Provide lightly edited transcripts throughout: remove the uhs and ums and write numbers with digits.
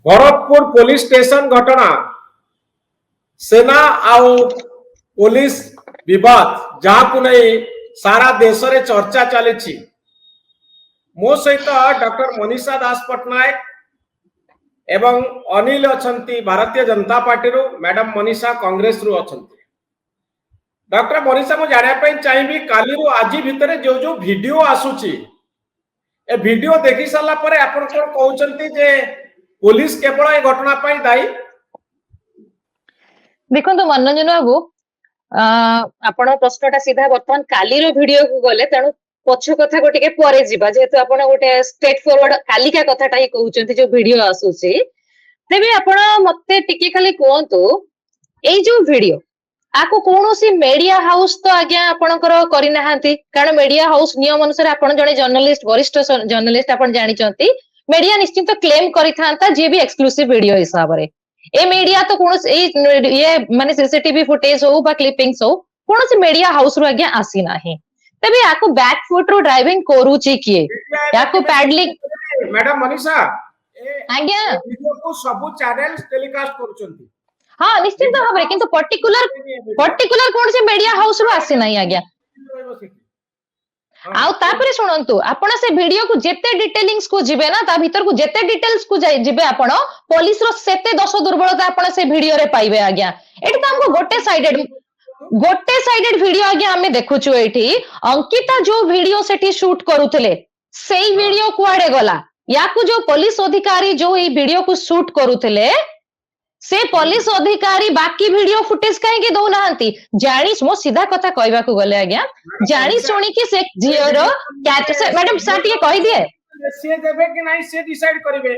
Bharatpur police station घटना सेना आउ पुलिस विवाद जहां नहीं सारा देश में चर्चा चली। मो सहित डॉक्टर मनीषा दास पट्टनायक एवं अनिल अछंती भारतीय जनता पार्टी रु मैडम मनीषा कांग्रेस रु अछंती। डॉक्टर मनीषा मु जानिया चाहिए काली रु आज भितर जो जो वीडियो आसुची ए वीडियो देखि सारा पर आपण कोन कहउचंती जे पुलिस केवल ए घटना पई दायी। देखो मनोरंजन बाबू आपण प्रश्नटा सीधा बर्तमान काली रो वीडियो को गले तेणु पछ कथा को टिके परे जिबा जेतु आपण गोटे स्ट्रेट फॉरवर्ड कालिका कथाटा ही कहउचंती जो वीडियो आसुची तेबे आपण मते टिके खाली कहंतु एई जो वीडियो आको कोनोसी मीडिया हाउस तो आज्ञा आपणकर करि नाहांती कारण मीडिया हाउस नियम अनुसार आपण जने जर्नलिस्ट वरिष्ठ जर्नलिस्ट आपण जानि चंती मीडिया निश्चित क्लेम करिथांता जे भी एक्सक्लूसिव वीडियो हिसाब रे ए मीडिया तो कोन ये माने सीसीटीवी फुटेज हो बा क्लिपिंग्स हो कोन से मीडिया हाउस रो आज्ञा आसी नाही तबे आको बैक फुट रो ड्राइविंग करूची किए याको पैडलिंग मैडम मनीषा आज्ञा वीडियो को सब चैनल टेलीकास्ट करूचंती। हाँ निश्चित भाव में किंतु पर्टिकुलर कौन से मीडिया हाउस रो आसी नहीं आज्ञा आउ तापरे सुनंतु आपण से वीडियो को जेते डिटेलिंग्स को जिबे ना ता भीतर को जेते डिटेल्स को जिबे आपण पुलिस रो सेते दोष दुर्बलता आपण से वीडियो रे पाइबे आज्ञा एठी त हमको गोटे साइडेड वीडियो आज्ञा हमें देखुछु एठी अंकिता जो वीडियो सेठी शूट करूथले सेई वीडियो कुआडे गला याकू जो पुलिस अधिकारी जो ई वीडियो को शूट करूथले से पुलिस अधिकारी बाकी वीडियो फुटेज कहीं दौ नांती जानी मो सीधा कथा कहबा को गले आज्ञा जानी सुनी कि से जियो मैडम सर टिके कहि दिए से देबे कि नहीं से डिसाइड करिवे।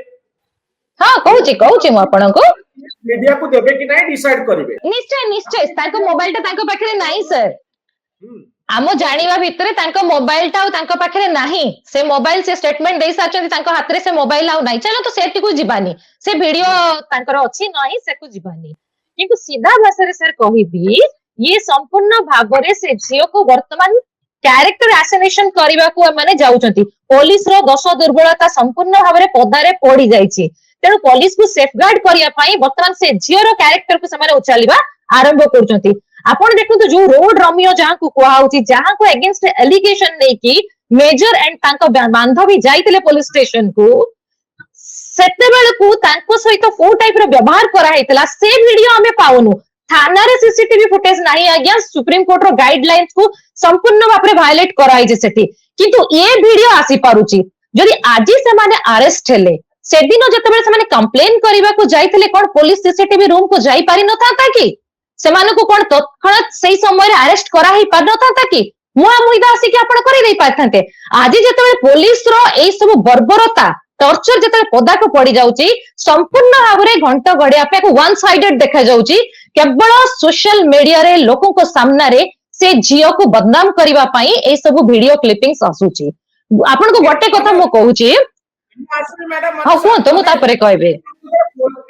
हां कहूची मो आपन को मीडिया को देबे कि नहीं डिसाइड करिवे। निश्चय ताको मोबाइल टा ताको पाखरे नाही सर आमो जानिबा भितरे तांको मोबाइल टा तांको पाखरे नाही से मोबाइल से स्टेटमेंट देई साचंती तांको हातरे से मोबाइल आउ नाही चलो तो सेठी को जिबानी से वीडियो तांकर अछि नाही से को जिबानी किंतु सीधा भाषा रे सर कहिबी ये संपूर्ण भागरे से जियो को वर्तमान कैरेक्टर असैसिनेशन करबा को माने जाउचंती पुलिस रो दोष दुर्बलता संपूर्ण भाबरे पदारे पड़ी जाईची तेनु पुलिस को सेफगार्ड करिया पई वर्तमान से जियो रो कैरेक्टर को समाने उचालिबा आरंभ करचंती। आपण देखंतु जो रोड रोमियो जहां को कोहा होची जहां को अगेंस्ट एलिगेशन नै कि मेजर एंड तांको बांधवी जाइतले पुलिस स्टेशन को सेते बेल को तांको सहित को टाइप रो व्यवहार करा हेतला से वीडियो हमें पाउनु थाना रे सीसीटीवी फुटेज नाही आज्ञा सुप्रीम कोर्ट रो गाइडलाइंस को संपूर्ण भाबरे वायलेट कराई जे सेठी किंतु ए वीडियो आसी पारुची जदि आजि से माने अरेस्ट हेले से दिन जते बेल से माने कंप्लेन करबा को जाइतले कोन पुलिस सीसीटीवी रूम को जाई पारि न था कि सेमाने को कोन तत्क्षणात सही समय रे अरेस्ट करा ही पार न था कि मुआ मुइदा आसी कि आपण करि देई पाथांते आजि जते बेल पुलिस रो एई सब बर्बरता टॉर्चर जते पदा को पड़ी जाउची संपूर्ण भाबरे घंटा गडिया पे को वन साइडेड देखा जाउची केवल सोशल मीडिया रे लोकों को सामना रे से जियो को बदनाम करिवा पई एई सब वीडियो क्लिपिंग्स आसुची आपण को गोटे कथा मो कहूची हां कोन तो मु तापरे कहबे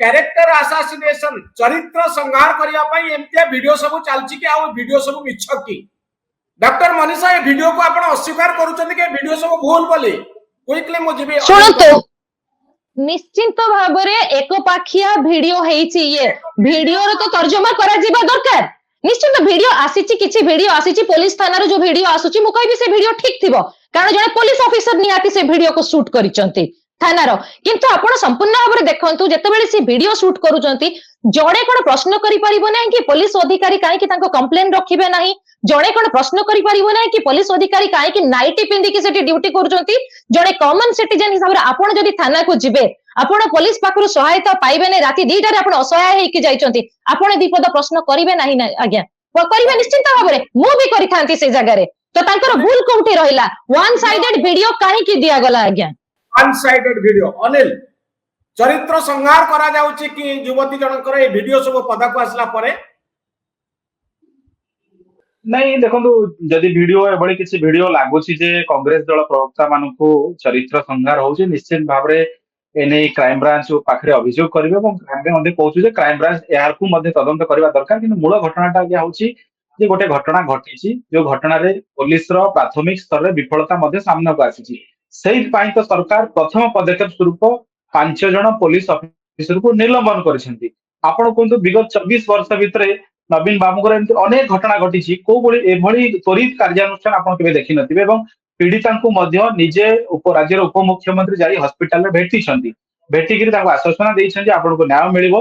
कैरेक्टर असैसिनेशन चरित्र संहार करिया पई एमतिया वीडियो सब चलची कि आ वीडियो सब मिछ की डॉक्टर मनीषा ए वीडियो को आपण अस्वीकार करूचंती कि वीडियो सब भूल बोली क्विकली मु जिबे सुनो तो निश्चित भाबरे एक पाखिया वीडियो हेची ये वीडियो रे तो तर्जुमा करा जिबा दरकार निश्चित वीडियो आसीची किछि वीडियो आसीची पुलिस थाना रो जो वीडियो आसुची मु कहबी से वीडियो ठीक थिबो कारण जने पुलिस ऑफिसर निहाती से वीडियो को शूट करिचंती थाना रो किंतु आपण संपूर्ण भाबरे देखंतु जते बेले से वीडियो शूट करूचंती जणे कोन प्रश्न करि परिबो नै कि पुलिस अधिकारी काहे कि तांको कंप्लेन रखिबे नाही जणे कोन प्रश्न करि परिबो नै कि पुलिस अधिकारी काहे कि नाइटी पिंदी कि सेठी ड्यूटी करूचंती जणे कॉमन सिटीजन हिसाब रे आपण जदि थाना को जिबे आपण पुलिस पाखरु सहायता पाइबे नै राती 2टा रे आपण असहाय हेकि जाइचंती आपण दीपद प्रश्न करिवे नाही ना आज्ञा करिवे निश्चित भाबरे मु भी करि थांती से जगह रे तो तांकर भूल कोउठी रहिला वन साइडेड वीडियो काहे कि दिया गला आज्ञा वन साइडेड वीडियो अनिल चरित्र संहार करा जाउची कि युवती जनकर ए वीडियो सब पदा को आसला परे नहीं देखो जदि वीडियो एभली किसी वीडियो लागुची जे कांग्रेस दल प्रवक्ता मानकु चरित्र संहार होउची निश्चित भाबरे एने क्राइम ब्रांच पाखरे अभियोग करिवे এবং आगे मध्ये कहउछु जे क्राइम ब्रांच एआर को मध्ये तदंत करबा दरकार किंतु मूल घटनाटा आगे होउची जे गोटे घटना घटिची जो घटना रे पुलिस रो प्राथमिक स्तर रे विफलता मध्ये सामना को आसीची सेहि पाई तो सरकार प्रथम पदक्षेप स्वरूप 5 जन पुलिस ଅଫିସରକୁ ନିଲମ୍ବନ କରିଛନ୍ତି। ଆପଣ କୁହନ୍ତୁ ବିଗତ 24 ବର୍ଷ ଭିତରେ ନବୀନ ବାବୁଙ୍କର ଏମିତି ଅନେକ ଘଟଣା ଘଟିଛି, କୋଉଭଳି ଏଭଳି ତ୍ୱରିତ କାର୍ଯ୍ୟାନୁଷ୍ଠାନ ଆପଣ କେବେ ଦେଖିନଥିବେ। ଏବଂ ପୀଡ଼ିତାଙ୍କୁ ମଧ୍ୟ ନିଜେ ରାଜ୍ୟର ଉପମୁଖ୍ୟମନ୍ତ୍ରୀ ଯାଇ ହସ୍ପିଟାଲରେ ଭେଟିଛନ୍ତି, ଭେଟିକିରି ତାଙ୍କୁ ଆଶ୍ୱାସନା ଦେଇଛନ୍ତି ଆପଣଙ୍କୁ ନ୍ୟାୟ ମିଳିବ।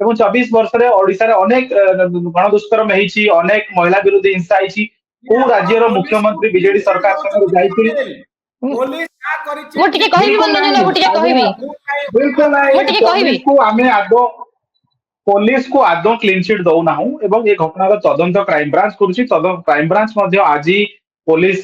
ଏବଂ 24 ବର୍ଷରେ ଓଡିଶାରେ ଅନେକ ଗଣଦୁଷ୍କର୍ମ ହେଇଛି, ଅନେକ ମହିଳା ବିରୋଧୀ ହିଂସା ହେଇଛି। କୋଉ ରାଜ୍ୟର ମୁଖ୍ୟମନ୍ତ୍ରୀ ବିଜେଡି ସରକାର ସାଙ୍ଗରେ ଯାଇକିରି ପୋଲିସ ଯାହା କରିଛି ମୁଁ ଟିକେ କହିବି ବିଲକୁଲ ମନୋରଞ୍ଜନ ନାହିଁ ବାବୁ, ଟିକେ ଆଜ୍ଞା, କହିବି, ବିଲକୁଲ ନାହିଁ। ମୁଁ ଟିକେ କହିବି। ପୋଲିସକୁ ଆଦୌ କ୍ଲିନ ଚିଟ୍ ଦଉନାହୁଁ ଏବଂ ଏ ଘଟଣାର ତଦନ୍ତ କ୍ରାଇମବ୍ରାଞ୍ଚ କରୁଛି। କ୍ରାଇମବ୍ରାଞ୍ଚ ମଧ୍ୟ ଆଜି ପୋଲିସ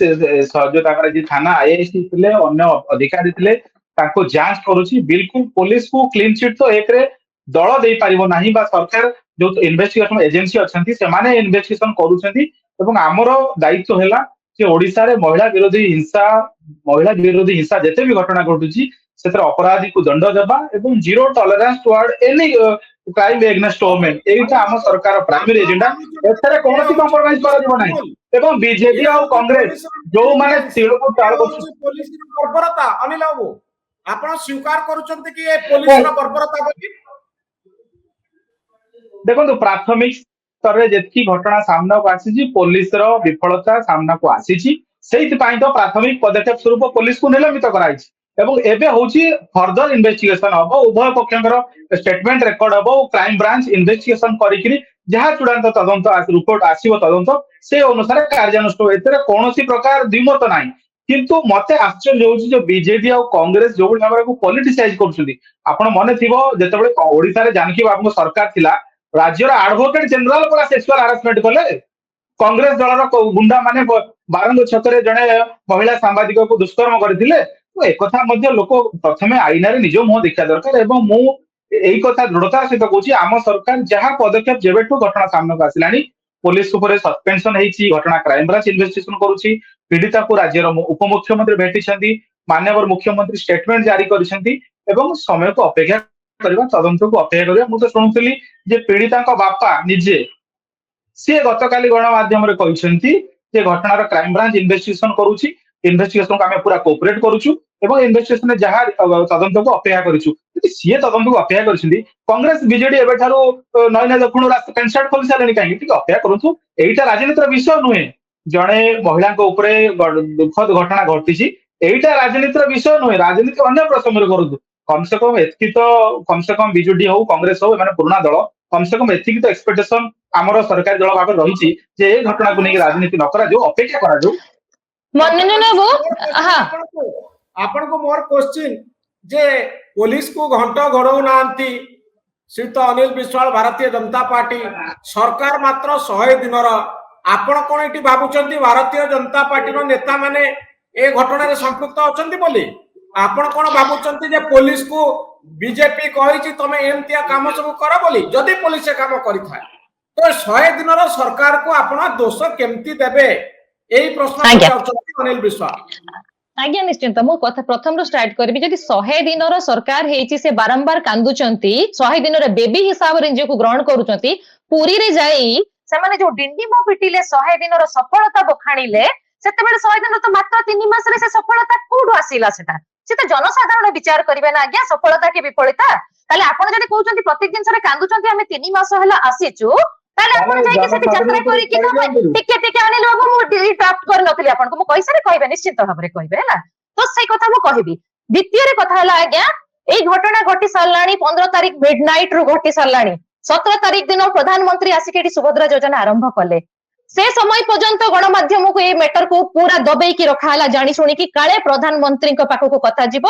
ଯୋଉ ତାଙ୍କର ଆଜି ଥାନା ଆଇଆଇସି ଥିଲେ, ଅନ୍ୟ ଅଧିକାରୀ ଥିଲେ, ତାଙ୍କୁ ଯାଞ୍ଚ କରୁଛି। ବିଲକୁଲ ପୋଲିସକୁ କ୍ଲିନ ଚିଟ୍ ତ ଏକରେ ଦଳ ଦେଇପାରିବ ନାହିଁ, ବା ସରକାର ଯୋଉ ଇନଭେଷ୍ଟିଗେସନ ଏଜେନ୍ସି ଅଛନ୍ତି ସେମାନେ ଇନଭେଷ୍ଟିଗେସନ କରୁଛନ୍ତି। ଏବଂ ଆମର ଦାୟିତ୍ୱ ହେଲା ଯେ ଓଡିଶାରେ ମହିଳା ବିରୋଧୀ ହିଂସା ଯେତେ ବି ଘଟଣା ଘଟୁଛି ସେଥିରେ ଅପରାଧୀକୁ ଦଣ୍ଡ ଦେବା ଏବଂ zero tolerance toward any crime against women, ଏଇଟା ଆମ ସରକାର ପ୍ରାଇମେରୀ ଏଜେଣ୍ଡା। ଏଥିରେ କୌଣସି କମ୍ପ୍ରମାଇଜ କରାଯିବ ନାହିଁ। ଏବଂ ବିଜେପି ଆଉ କଂଗ୍ରେସ ଯୋଉମାନେ ତିଳକୁ ତାଳ କରୁଛନ୍ତି, ପୋଲିସର ବର୍ବରତା। ଅନିଲ ବାବୁ, ଆପଣ ସ୍ୱୀକାର କରୁଛନ୍ତି କି ଏ ପୋଲିସର ବର୍ବରତା ବୋଲି? ଦେଖନ୍ତୁ ପ୍ରାଥମିକ ସ୍ତରରେ ଯେତିକି ଘଟଣା ସାମ୍ନାକୁ ଆସିଛି ପୋଲିସର ବିଫଳତା ସାମ୍ନାକୁ ଆସିଛି, ସେଇଥିପାଇଁ ତ ପ୍ରାଥମିକ ପଦକ୍ଷେପ ସ୍ୱରୂପ ପୋଲିସକୁ ନିଲମ୍ବିତ କରାଯାଇଛି। ଏବଂ ଏବେ ହଉଛି ଫର୍ଦର ଇନଭେଷ୍ଟିଗେସନ ହବ, ଉଭୟ ପକ୍ଷଙ୍କର ଷ୍ଟେଟମେଣ୍ଟ ରେକର୍ଡ ହବ, କ୍ରାଇମ ବ୍ରାଞ୍ଚ ଇନଭେଷ୍ଟିଗେସନ କରିକିରି ଯାହା ଚୂଡାନ୍ତ ତଦନ୍ତ ରିପୋର୍ଟ ଆସିବ ତଦନ୍ତ ସେ ଅନୁସାରେ କାର୍ଯ୍ୟାନୁଷ୍ଠାନ। ଏଥିରେ କୌଣସି ପ୍ରକାର ଦ୍ୱିମତ ନାହିଁ। କିନ୍ତୁ ମତେ ଆଶ୍ଚର୍ଯ୍ୟ ହଉଛି ଯେ ବିଜେଡି ଆଉ କଂଗ୍ରେସ ଯୋଉଭଳି ଭାବରେ ପଲିଟିସାଇଜ କରୁଛନ୍ତି। ଆପଣ ମନେ ଥିବ ଯେତେବେଳେ ଓଡିଶାରେ ଜାନକୀ ବାବୁଙ୍କ ସରକାର ଥିଲା, ରାଜ୍ୟର ଆଡଭୋକେଟ ଜେନେରାଲ ପରା ସେକ୍ସୁଆଲ ହାରାସମେଣ୍ଟ କଲେ। କଂଗ୍ରେସ ଦଳର ଗୁଣ୍ଡା ମାନେ ବାରଙ୍ଗ ଛକରେ ଜଣେ ମହିଳା ସାମ୍ବାଦିକକୁ ଦୁଷ୍କର୍ମ କରିଥିଲେ। ତ ଏକଥା ମଧ୍ୟ ଲୋକ ପ୍ରଥମେ ଆଇନାରେ ନିଜ ମୁହଁ ଦେଖିବା ଦରକାର। ଏବଂ ମୁଁ ଏଇ କଥା ଦୃଢତାର ସହିତ କହୁଛି, ଆମ ସରକାର ଯାହା ପଦକ୍ଷେପ ଯେବେଠୁ ଘଟଣା ସାମ୍ନାକୁ ଆସିଲାଣି, ପୋଲିସ ଉପରେ ସସ୍ପେନସନ ହେଇଛି, ଘଟଣା କ୍ରାଇମବ୍ରାଞ୍ଚ ଇନଭେଷ୍ଟିଗେସନ କରୁଛି, ପୀଡିତାକୁ ରାଜ୍ୟର ଉପମୁଖ୍ୟମନ୍ତ୍ରୀ ଭେଟିଛନ୍ତି, ମାନ୍ୟବର ମୁଖ୍ୟମନ୍ତ୍ରୀ ଷ୍ଟେଟମେଣ୍ଟ ଜାରି କରିଛନ୍ତି ଏବଂ ସମୟକୁ ଅପେକ୍ଷା କରିବା, ତଦନ୍ତକୁ ଅପେକ୍ଷା କରିବା। ମୁଁ ତ ଶୁଣୁଥିଲି ଯେ ପୀଡିତାଙ୍କ ବାପା ନିଜେ ସିଏ ଗତକାଲି ଗଣମାଧ୍ୟମରେ କହିଛନ୍ତି ଯେ ଘଟଣାର କ୍ରାଇମବ୍ରାଞ୍ଚ ଇନଭେଷ୍ଟିଗେସନ କରୁଛି, ଇନଭେଷ୍ଟିଗେସନକୁ ଆମେ ପୁରା କୋଅପରେଟ କରୁଛୁ ଏବଂ ଇନଭେଷ୍ଟିଗେସନରେ ଯାହା ତଦନ୍ତକୁ ଅପେକ୍ଷା କରିଛୁ। ଯଦି ସିଏ ତଦନ୍ତକୁ ଅପେକ୍ଷା କରିଛନ୍ତି, କଂଗ୍ରେସ ବିଜେଡି ଏବେଠାରୁ ନଇନା ଦକ୍ଷିଣ ପ୍ୟାଣ୍ଟ ସାର୍ଟ ଖୋଲି ସାରିଲେଣି କାହିଁକି? ଟିକେ ଅପେକ୍ଷା କରନ୍ତୁ। ଏଇଟା ରାଜନୀତିର ବିଷୟ ନୁହେଁ। ଜଣେ ମହିଳାଙ୍କ ଉପରେ ଦୁଃଖଦ ଘଟଣା ଘଟିଛି, ଏଇଟା ରାଜନୀତିର ବିଷୟ ନୁହେଁ। ରାଜନୀତି ଅନ୍ୟ ପ୍ରସଙ୍ଗରେ କରନ୍ତୁ। କମସେ କମ ଏତିକି ତ, କମସେ କମ ବିଜେଡି ହଉ କଂଗ୍ରେସ ହଉ ଏମାନେ ପୁରୁଣା ଦଳ, କମସେ କମ ଏତିକି ତ ଏକ୍ସପେକ୍ଟେସନ ଆମର ସରକାରୀ ଦଳ ଭାବରେ ରହିଛି ଯେ ଏ ଘଟଣାକୁ ନେଇକି ରାଜନୀତି ନ କରାଯାଉ, ଅପେକ୍ଷା କରାଯାଉ। ମନୋରଞ୍ଜନ ବାବୁ, ହଁ ଆପଣଙ୍କୁ ମୋର କ୍ୱେଶ୍ଚିନ୍ ଯେ ପୋଲିସକୁ ଘଣ୍ଟ ଘୋଡଉ ନାହାନ୍ତି ଶ୍ରୀଯୁକ୍ତ ଅନିଲ ବିଶ୍ୱାଳ, ଭାରତୀୟ ଜନତା ପାର୍ଟି ସରକାର ମାତ୍ର 100 ଦିନର। ଆପଣ କଣ ଏଠି ଭାବୁଛନ୍ତି ଭାରତୀୟ ଜନତା ପାର୍ଟିର ନେତା ମାନେ ଏ ଘଟଣାରେ ସମ୍ପୃକ୍ତ ଅଛନ୍ତି ବୋଲି? ଆପଣ କଣ ଭାବୁଛନ୍ତି ଯେ ପୋଲିସକୁ ବିଜେପି କହିଛି ତମେ ଏମିତିଆ କାମ ସବୁ କର ବୋଲି? ଯଦି ପୋଲିସ ଏ କାମ କରିଥାଏ ତ 100 ଦିନର ସରକାରକୁ ଆପଣ ଦୋଷ କେମିତି ଦେବେ? ଏଇ ପ୍ରଶ୍ନ ଆଜ୍ଞା ପଚାରୁଛନ୍ତି ଅନିଲ ବିଶ୍ୱାଳ। ଆଜ୍ଞା ନିଶ୍ଚିନ୍ତ। ମୁଁ କଥା ପ୍ରଥମରୁ ଷ୍ଟାର୍ଟ କରିବି। ଯଦି 100 ଦିନର ସରକାର ହେଇଛି, ସେ ବାରମ୍ବାର କାନ୍ଦୁଛନ୍ତି, 100 ଦିନରେ ବେବି ହିସାବରେ ନିଜକୁ ଗ୍ରହଣ କରୁଛନ୍ତି, ପୁରୀରେ ଯାଇ ସେମାନେ ଯୋଉ ଡିଣ୍ଡିମ ପିଟିଲେ, 100 ଦିନର ସଫଳତା ବଖାଣିଲେ, ସେତେବେଳେ 100 ଦିନ ତ ମାତ୍ର 3 ମାସରେ ସେ ସଫଳତା କୋଉଠୁ ଆସିଲା? ସେ ତ ଜନସାଧାରଣ ବିଚାର କରିବେ ନା ଆଜ୍ଞା, ସଫଳତା କି ବିଫଳତା। ତାହେଲେ ଆପଣ ଯଦି କହୁଛନ୍ତି ପ୍ରତ୍ୟେକ ଜିନିଷରେ କାନ୍ଦୁଛନ୍ତି, ଆମେ 3 ମାସ ହେଲା ଆସିଛୁ, ତାହେଲେ ଆପଣ ଯାଇକି ସେଠି ଯାତ୍ରା କରିକି ଟିକେ ଟିକେ ଅନିଲ ବାବୁ, ମୁଁ ଇଣ୍ଟରପ୍ଟ କରିନଥିଲି ଆପଣଙ୍କୁ, ମୁଁ କହିସାରେ କହିବେ, ନିଶ୍ଚିତ ଭାବରେ କହିବେ ହେଲା। ତ ସେଇ କଥା ମୁଁ କହିବି। ଦ୍ୱିତୀୟରେ କଥା ହେଲା ଆଜ୍ଞା, ଏଇ ଘଟଣା ଘଟି ସାରିଲାଣି 15 ତାରିଖ ମିଡ ନାଇଟ ରୁ ଘଟି ସାରିଲାଣି। 17 ତାରିଖ ଦିନ ପ୍ରଧାନମନ୍ତ୍ରୀ ଆସିକି ଏଠି ସୁଭଦ୍ରା ଯୋଜନା ଆରମ୍ଭ କଲେ। ସେ ସମୟ ପର୍ଯ୍ୟନ୍ତ ଗଣମାଧ୍ୟମକୁ ଏଇ ମ୍ୟାଟରକୁ ପୁରା ଦବେଇକି ରଖା ହେଲା, ଜାଣି ଶୁଣିକି କାଳେ ପ୍ରଧାନମନ୍ତ୍ରୀଙ୍କ ପାଖକୁ କଥା ଯିବ,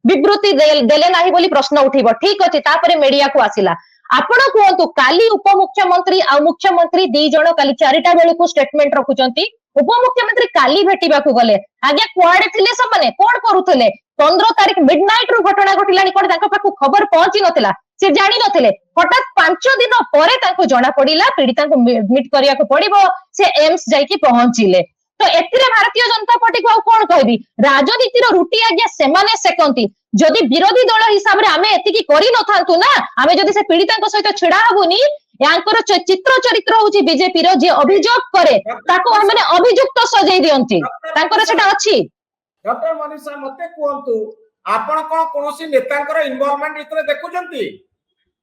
ବିବୃତ୍ତି ଦେଲେ ନାହିଁ ବୋଲି ପ୍ରଶ୍ନ ଉଠିବ। ଠିକ ଅଛି, ତାପରେ ମିଡିଆକୁ ଆସିଲା। ଆପଣ କୁହନ୍ତୁ, କାଲି ଉପମୁଖ୍ୟମନ୍ତ୍ରୀ ଆଉ ମୁଖ୍ୟମନ୍ତ୍ରୀ 2 ଜଣ କାଲି 4ଟା ବେଳକୁ ଷ୍ଟେଟମେଣ୍ଟ ରଖୁଛନ୍ତି। ଉପମୁଖ୍ୟମନ୍ତ୍ରୀ କାଲି ଭେଟିବାକୁ ଗଲେ, ଆଜ୍ଞା କୁଆଡେ ଥିଲେ ସେମାନେ, କଣ କରୁଥିଲେ? 15 ତାରିଖ ମିଡ ନାଇଟ ରୁ ଘଟଣା ଘଟିଲାଣି, କଣ ତାଙ୍କ ପାଖକୁ ଖବର ପହଞ୍ଚି ନଥିଲା? ସେ ଜାଣି ନଥିଲେ? ହଠାତ୍ 5 ଦିନ ପରେ ତାଙ୍କୁ ଜଣା ପଡିଲା ପୀଡିତାଙ୍କୁ ମିଟ୍ କରିବାକୁ ପଡିବ, ସେ ଏମ୍ସ ଯାଇକି ପହଞ୍ଚିଲେ। ତ ଏଥିରେ ଭାରତୀୟ ଜନତା ପାର୍ଟିକୁ ଆଉ କଣ କହିବି? ରାଜନୀତିର ରୁଟି ଆଜ୍ଞା ସେମାନେ ସେକନ୍ତି। ଯଦି ବିରୋଧୀ ଦଳ ହିସାବରେ ଆମେ ଏତିକି କରିନଥାନ୍ତୁ ନା, ଆମେ ଯଦି ସେ ପୀଡିତାଙ୍କ ସହିତ ଛିଡା ହବୁନି, ୟାଙ୍କର ଚିତ୍ର ଚରିତ୍ର ହଉଛି ବିଜେପିର, ଯିଏ ଅଭିଯୋଗ କରେ ତାକୁ ମାନେ ଅଭିଯୁକ୍ତ ସଜେଇ ଦିଅନ୍ତି, ତାଙ୍କର ସେଟା ଅଛି। ଡକ୍ଟର ମନୀଷା, ମତେ କୁହନ୍ତୁ, ଆପଣ କଣ କୌଣସି ନେତାଙ୍କର ଇନଭଲଭମେଣ୍ଟ ଭିତରେ ଦେଖୁଛନ୍ତି?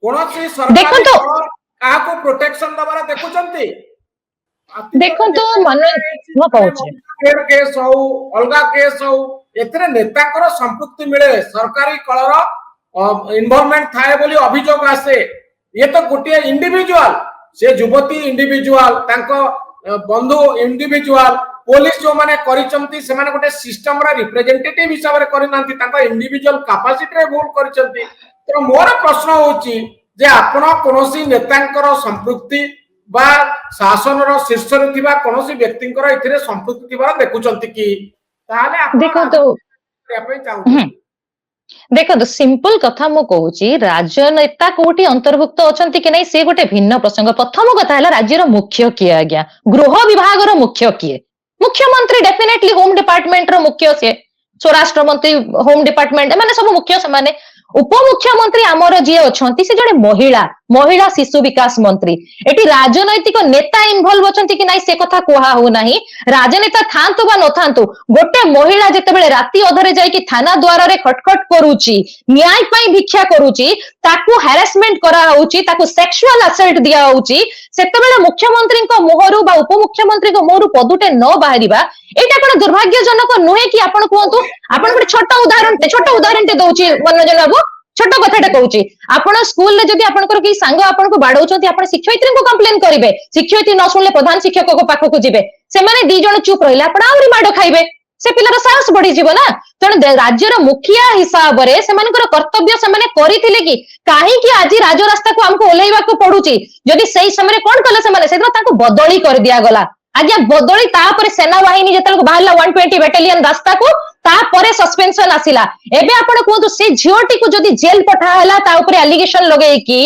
କୌଣସି ସରକାରୀ ଦେଖନ୍ତୁ ଦଳ କାହାକୁ ପ୍ରୋଟେକ୍ସନ ଦବାର ଦେଖୁଛନ୍ତି? ଦେଖନ୍ତୁ ମୁଁ କହୁଛି କେସ୍ ହଉ ଅଲଗା କେସ୍ ହଉ ଏଥିରେ ନେତାଙ୍କର ସମ୍ପୃକ୍ତି ମିଳେ, ସରକାରୀ କଳର ଇନଭଲଭମେଣ୍ଟ ଥାଏ ବୋଲି ଅଭିଯୋଗ ଆସେ। ଇଏ ତ ଗୋଟିଏ ଇଣ୍ଡିଭିଜୁଆଲ, ସେ ଯୁବତୀ ଇଣ୍ଡିଭିଜୁଆଲ, ତାଙ୍କ ବନ୍ଧୁ ଇଣ୍ଡିଭିଜୁଆଲ, पुलिस जो माने करिसंती सेमाने गोटे सिस्टम रा रिप्रेजेंटेटिव हिसाब रे करिनांती, तांका इंडिविजुअल कैपेसिटी रे भूल करिसंती। तो मोर प्रश्न होची जे आपण कोनोसी नेतांकर संपृक्ति बा शासन रो शीर्ष रे थिबा कोनोसी व्यक्तिंकर इथिरे संपृक्ति थिबा देखुचंती कि ताहाले आपण देखो तो देखो सिंपल कथा मु कहूची, राजनेता कोठी अंतर्भुक्त अछंती कि नहीं से गोटे भिन्न प्रसंग। प्रथम कथा है राज्य रो मुख्य किए आज्ञा, गृह विभाग रो मुख्य किए? मुख्यमंत्री डेफिनेटली होम डिपार्टमेंट रो मुख्य से, स्वराष्ट्र मंत्री होम डिपार्टमेंट माने सब मुख्य से माने। उपमुख्यमंत्री आमर जी अछंती से जड़े महिला शिशु विकास मंत्री। एटी राजनैतिक नेता इन्वॉल्व अछंती कि नहीं से कथा कुहा हो नहीं। राजनेता थांतु बा न थांतु गोटे महिला जेतेबेले राती अधरे जाई कि थाना द्वार रे खटखट करूची, न्याय पई भिक्षा करूची, ताकू हैरेसमेंट करा होउची, ताकू सेक्सुअल असल्ट दिया होउची, सेतेबेले मुख्यमंत्री को मुहरु बा उपमुख्यमंत्री को मुहरु पदुटे न बाहरिबा एटा कोन दुर्भाग्यजनक नुहे कि? आपण कहंतु, आपण गोटे छोट उदाहरण ते दउची मनोजन बाबू, छोट कथाटा कहूची। आपण स्कूल रे जदी आपनकर की सांग आपण को बाडौचंती, आपण शिक्षयित्री को कंप्लेन करिवे, शिक्षयित्री न सुनले प्रधान शिक्षक को पाखो को जिवे, सेमाने दी जण चुप रहिला आपण आउरी माडो खाइबे, से पिलार साहस बढ़ी जीव ना। तेणु राज्यर मुखिया हिसाब रे सेमानकर कर्तव्य सेमाने करिथिले कि काहे कि आज राजरास्ता को हमको ओल्हेइबा को पडुची? जदी सेही समय कोन कले सेमाने सेदिन ताको बदली कर दिया गला। आज्ञा बदली तापरे सेना बाहिनी जेतल बाहरला 120 बैटालियन रास्ता को तापरे सस्पेंशन आसिला। एबे आपण कहंतु से झियोटी को जदी जेल पठा हैला ता ऊपर एलिगेशन लगेई कि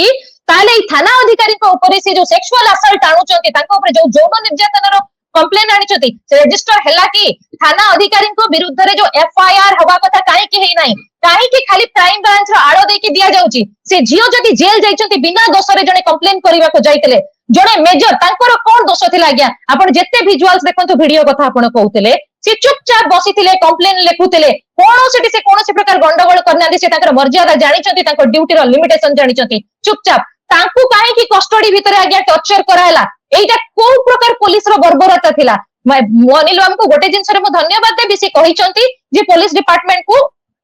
ताले थाना अधिकारी को ऊपर से जो सेक्सुअल असल्ट आणुचंती, ताको ऊपर जो यौन निर्यातनार कंप्लेन आनिचंती, से रजिस्टर हैला कि थाना अधिकारी को विरुद्ध रे जो एफआईआर हवा कथा काहे कि हेई नाही? काहे कि खाली क्राइम ब्रांच रो आळो देकी दिया जाउची? से झियो जदी जेल जाइचंती बिना दोष रे जने कंप्लेन करिवा को जाइतले, जने मेजर तांकर कोन दोष थिला? आज्ञा आपण जेते विजुअल्स देखंतु, वीडियो कथा आपण कहउतले, से चुपचाप बसिथिले, कंप्लेन लेखुथिले, कोनोसिटी से कोनोसी प्रकार गंडगोल करनांदी, से ताकर मर्यादा जानिचंती, ताकर ड्यूटी रो लिमिटेशन जानिचंती, चुपचाप तांकु काहे कि कस्टडी भितरे आज्ञा टॉर्चर करायला? एइटा को प्रकार पुलिस रो बर्बरता थिला? अनिल बाबू को गोटे जिनस रे मो धन्यवाद देबी, से कहिचंती जे पुलिस डिपार्टमेंट को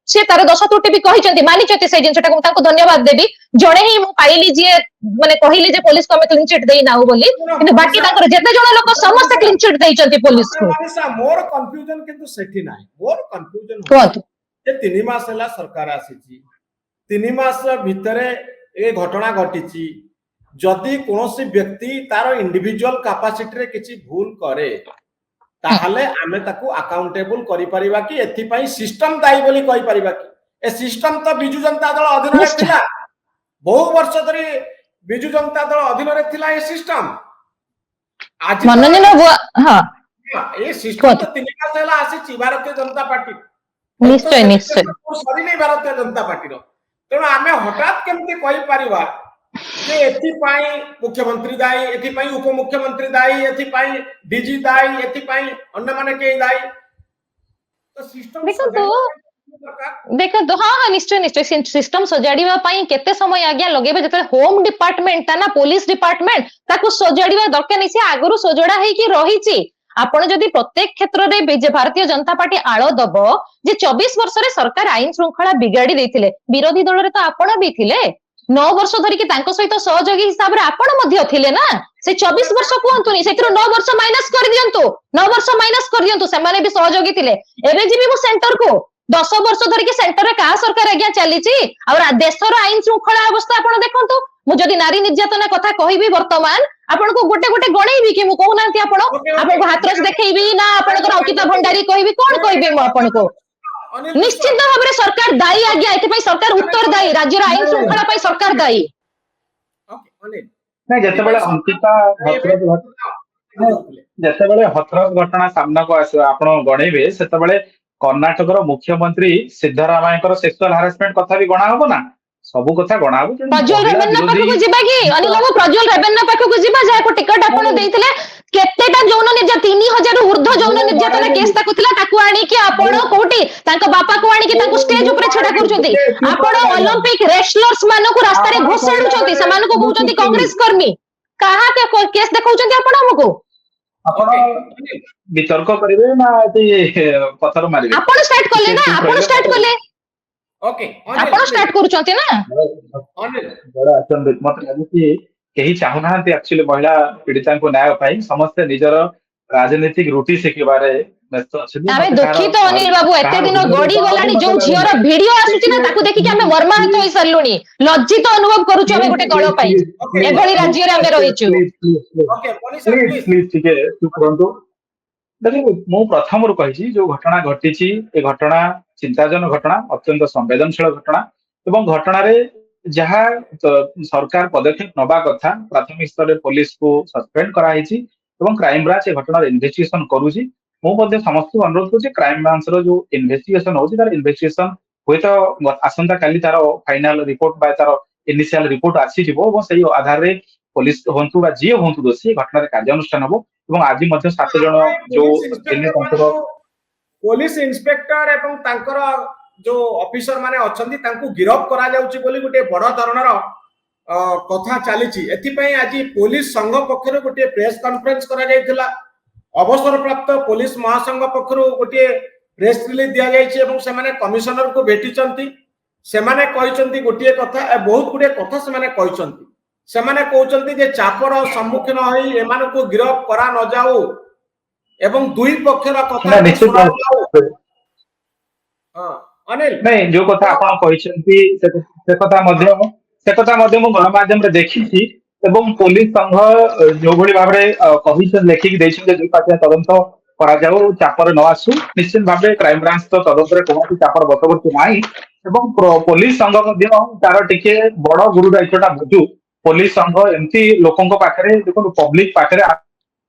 से तार दोष त्रुटि भी कहिचंती, मानिचंती से जिनसटा को तांको धन्यवाद देबी। जणे ही मु पाइली जे माने कहिली जे पुलिस को हम क्लीन चिट देई नाउ बोली, किंतु बाकी तांकर जेते जण लोक समस्त क्लीन चिट देइचंती पुलिस को। मोर कंफ्यूजन किंतु सेठी नाही, मोर कंफ्यूजन कोंतु जे 3 मास हला सरकार आसीची, 3 मास भितरे ए घटना घटिची, जदि कोनोसी व्यक्ति तार इंडिविजुअल कैपेसिटी रे किछि भूल करे ताहले आमे ताकू अकाउंटेबल करि परिबा कि एथि पई सिस्टम दायी बोली कहि परिबा कि? ए सिस्टम तो बिजु जनता दल अधीन रे थिला, बहु वर्ष धरि बिजु जनता दल अधीन रे थिला ए सिस्टम। आज मनोजन हां ए सिस्टम तो 3 मास हला आसीची भारतीय जनता पार्टी, निश्चय निश्चय सरी नै भारतीय जनता पार्टी रो। तेणु आमे हठात केमती कहि परिबा जे एथि पई मुख्यमंत्री दायी, एथि पई उपमुख्यमंत्री दायी, एथि पई डीजी दायी, एथि पई अन्य माने के दायी? तो सिस्टम देखो तो हाँ निश्चय निश्चय सिस्टम सजाड़ीवा पई केते समय आज्ञा लगेबे? जते होम डिपार्टमेंट ता ना पुलिस डिपार्टमेंट ताको सजाड़ीवा दरकार नै, से आगरु सजड़ा हेई कि रहिची। आपण जदि प्रत्येक क्षेत्र रे भारतीय जनता पार्टी आळो दबो जे 24 वर्ष रे सरकार आईन श्रृंखला बिगाड़ी देथिले, विरोधी दल रे तो आपण भी थिले, 9 वर्ष धरि कि तांको सहित सहयोगी हिसाब रे आपण मध्य थिले ना। से 24 वर्ष कहंतुनी, सेतिरो 9 वर्ष माइनस कर दियंतु, 9 वर्ष माइनस कर दियंतु, से माने भी सहयोगी थिले। एबे जिबी मु सेंटर को 10 वर्ष धरि कि सेंटर रे का सरकार आज्ञा चलीची, और देशर आईन श्रृंखला अवस्था आपण देखंतु। मु जदि नारी निर्यातना कथा कहिबी वर्तमान आपण को गोटे गोटे गणेइबी कि मु कहउनांती आपण को हाथरस देखैबी ना, आपण को अंकिता भंडारी कहिबी, कोन कहिबी मु आपण को? निश्चित भाव में सरकार दायी आज्ञा, एथि सरकार उत्तरदायी, राज्यर आईन श्रृंखला पई सरकार दायी। नहीं जेतेबेले अंकिता जेतेबेले हथरस घटना सामना को आसे आपण गणेबे, सेतेबेले कर्नाटक रो मुख्यमंत्री सिद्धरामैयाकर सेक्सुअल हैरेसमेंट कथा भी गणा होबो ना, सबु कथा गणा होबो। प्रज्वल रेबन्ना पाखु को जिबा कि? अनिल बाबू प्रज्वल रेबन्ना पाखु को जिबा, जा को टिकट आपण देइथिले କେତେଟା ଯୌନ ନିର୍ଯାତନା 3000 ଊର୍ଧ୍ୱ ଯୌନ ନିର୍ଯାତନା କେସ୍ ତାକୁ ଥିଲା ତାକୁ ଆଣିକି ଆପଣ କୋଉଠି ତାଙ୍କ ବାପାକୁ ଆଣିକି ତାଙ୍କୁ ଷ୍ଟେଜ ଉପରେ ଛିଡା କରୁଛନ୍ତି ଆପଣ ଅଲିମ୍ପିକ ରେସଲର୍ସ ମାନଙ୍କୁ ରାସ୍ତାରେ ଘୋଷାଡୁଛନ୍ତି ସେମାନଙ୍କୁ କହୁଛନ୍ତି କଂଗ୍ରେସ କର୍ମୀ କାହା କେସ୍ ଦେଖାଉଛନ୍ତି ଆପଣ ଆମକୁ ଆପଣ ବିତର୍କ କରିବେ ନା ଏଠି ପଥର ମାରିବେ ଆପଣ ଷ୍ଟାର୍ଟ କଲେ ନା ଆପଣ ଷ୍ଟାର୍ଟ କଲେ ଓକେ ଆପଣ ଷ୍ଟାର୍ଟ କରୁଛନ୍ତି ନା ବଡ ଆଚମ୍ବିତ ମତେ ଲାଗୁଛି କେହି ଚାହୁଁନାହାନ୍ତି ଆକ୍ଚୁଆଲି ମହିଳା ପୀଡିତାଙ୍କୁ ନ୍ୟାୟ ପାଇଁ ସମସ୍ତେ ନିଜର ରାଜନୈତିକ ରୁଟି ଶିଖିବାରେ ବ୍ୟସ୍ତ ଅଛନ୍ତି ଆମେ ମତେ ଦୁଃଖିତ ଅନିଲ ବାବୁ ଏତେ କାହାର ଦିନ ହୃଦୟ ଗଡି କଣ ଗଲାଣି ମତେ ଯୋଉ ଲାଗୁନି। ଝିଅର ଭିଡିଓ ଆସୁଛି ନା ତାକୁ ଦେଖିକି ଆମେ ମର୍ମାହତ ହେଇ ସାରିଲୁଣି ଲଜ୍ଜିତ ଅନୁଭବ କରୁଛୁ ଆମେ ଗୋଟେ ଦଳ ପାଇଁ ଏଭଳି ରାଜ୍ୟରେ ଆମେ ରହିଛୁ ଓକେ ମନୀଷା ପ୍ଲିଜ ପ୍ଲିଜ ଟିକେ ଚୁପ୍ ରୁହନ୍ତୁ ଦେଖନ୍ତୁ ମୁଁ ପ୍ରଥମରୁ କହିଛି ଯୋଉ ଘଟଣା ଘଟିଛି ଏ ଘଟଣା ଚିନ୍ତାଜନକ ଘଟଣା ଅତ୍ୟନ୍ତ ସମ୍ବେଦନଶୀଳ ଘଟଣା ଏବଂ ଘଟଣାରେ ଯାହା ସରକାର ପଦକ୍ଷେପ ନବା କଥା ପ୍ରାଥମିକ ସ୍ତରରେ ପୋଲିସକୁ ସସ୍ପେଣ୍ଡ କରାଯାଇଛି ଏବଂ କ୍ରାଇମବ୍ରାଞ୍ଚ ଏ ଘଟଣାର ଇନଭେଷ୍ଟିଗେସନ କରୁଛି ମୁଁ ମଧ୍ୟ ସମସ୍ତଙ୍କୁ ଅନୁରୋଧ କରୁଛି କ୍ରାଇମବ୍ରାଞ୍ଚର ଯୋଉ ଇନଭେଷ୍ଟିଗେସନ ହଉଛି ତାର ଇନଭେଷ୍ଟିଗେସନ ହୁଏତ ଆସନ୍ତା କାଲି ତାର ଫାଇନାଲ ରିପୋର୍ଟ ବା ତାର ଇନିସିଆଲ ରିପୋର୍ଟ ଆସିଯିବ ଏବଂ ସେଇ ଆଧାରରେ ପୋଲିସ ହୁଅନ୍ତୁ ବା ଯିଏ ହୁଅନ୍ତୁ ଦୋଷୀ ଘଟଣାରେ କାର୍ଯ୍ୟାନୁଷ୍ଠାନ ହବ ଏବଂ ଆଜି ମଧ୍ୟ 7 ଜଣ ଯୋଉ ଥିଲେ ତାଙ୍କର ପୋଲିସ ଇନ୍ସପେକ୍ଟର ଏବଂ ତାଙ୍କର ଯୋଉ ଅଫିସର ମାନେ ଅଛନ୍ତି ତାଙ୍କୁ ଗିରଫ କରାଯାଉଛି ବୋଲି ଗୋଟେ ବଡ ଧରଣର କଥା ଚାଲିଛି ଏଥିପାଇଁ ଆଜି ପୋଲିସ ସଂଘ ପକ୍ଷରୁ ଗୋଟିଏ ପ୍ରେସ କନଫରେନ୍ସ କରାଯାଇଥିଲା ଅବସରପ୍ରାପ୍ତ ପୋଲିସ ମହାସଂଘ ପକ୍ଷରୁ ଗୋଟିଏ ପ୍ରେସ ରିଲିଜ ଦିଆଯାଇଛି ଏବଂ ସେମାନେ କମିଶନରକୁ ଭେଟିଛନ୍ତି ସେମାନେ କହିଛନ୍ତି ଗୋଟିଏ କଥା ବହୁତ ଗୁଡିଏ କଥା ସେମାନେ କହିଛନ୍ତି ସେମାନେ କହୁଛନ୍ତି ଯେ ଚାପର ସମ୍ମୁଖୀନ ହୋଇ ଏମାନଙ୍କୁ ଗିରଫ କରା ନ ଯାଉ ଏବଂ ଦୁଇ ପକ୍ଷର କଥା ନିଶ୍ଚିତ ଶୁଣାଯାଉ ଅନିଲ ନାଇଁ ଯୋଉ କଥା ଆପଣ କହିଛନ୍ତି ସେ କଥା ମଧ୍ୟ ମୁଁ ଗଣମାଧ୍ୟମରେ ଦେଖିଛି ଏବଂ ପୋଲିସ ସଂଘ ଯୋଉଭଳି ଭାବରେ କହିଛନ୍ତି ଲେଖିକି ଦେଇଛନ୍ତି ଦୁଇ ପାଖରେ ତଦନ୍ତ କରାଯାଉ ଚାପରେ ନ ଆସୁ ନିଶ୍ଚିତ ଭାବେ କ୍ରାଇମବ୍ରାଞ୍ଚ ତ ତଦନ୍ତରେ କୌଣସି ଚାପର ବଶବର୍ତ୍ତୀ ନାହିଁ ଏବଂ ପୋଲିସ ସଂଘ ମଧ୍ୟ ତାର ଟିକେ ବଡ ଗୁରୁ ଦାୟିତ୍ୱଟା ବୁଝୁ ପୋଲିସ ସଂଘ ଏମିତି ଲୋକଙ୍କ ପାଖରେ ଦେଖନ୍ତୁ ପବ୍ଲିକ ପାଖରେ